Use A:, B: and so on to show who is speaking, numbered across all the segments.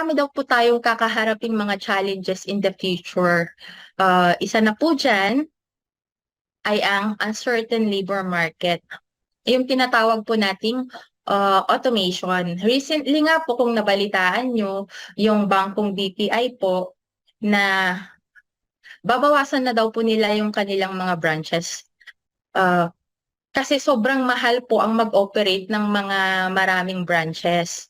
A: marami daw po tayong kakaharaping mga challenges in the future. Isa na po dyan ay ang uncertain labor market. Yung tinatawag po nating automation. Recently nga po kung nabalitaan nyo, yung bangkong BPI po na babawasan na daw po nila yung kanilang mga branches. Uh, Kasi sobrang mahal po ang mag-operate ng mga maraming branches.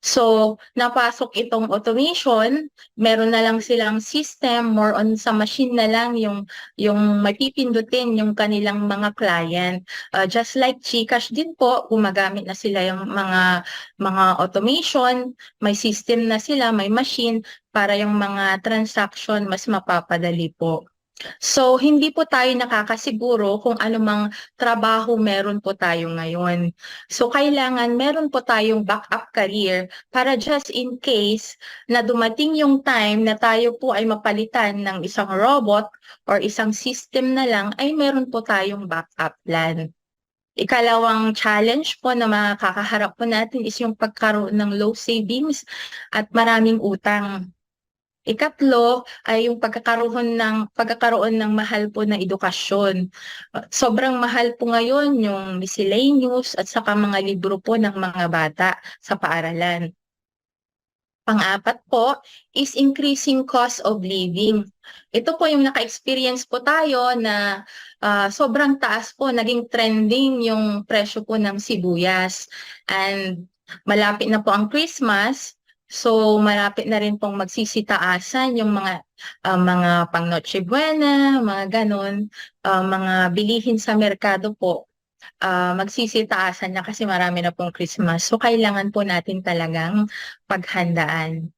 A: So, napasok itong automation, meron na lang silang system, more on sa machine na lang yung mapipindutin yung kanilang mga client. Just like GCash din po, gumagamit na sila yung mga automation, may system na sila, may machine para yung mga transaction mas mapapadali po. So, hindi po tayo nakakasiguro kung anumang trabaho meron po tayo ngayon. So, kailangan meron po tayong backup career para just in case na dumating yung time na tayo po ay mapalitan ng isang robot or isang system na lang, ay meron po tayong backup plan. Ikalawang challenge po na makakaharap po natin is yung pagkaroon ng low savings at maraming utang. Ikatlo ay yung pagkakaroon ng mahal po na edukasyon. Sobrang mahal po ngayon yung miscellaneous at saka mga libro po ng mga bata sa paaralan. Pang-apat po is increasing cost of living. Ito po yung naka-experience po tayo na sobrang taas po, naging trending yung presyo po ng sibuyas. And malapit na po ang Christmas, so malapit na rin pong magsisitaasan yung mga pang Noche Buena, mga ganon, mga bilihin sa merkado po. Magsisitaasan na kasi marami na pong Christmas. So kailangan po natin talagang paghandaan.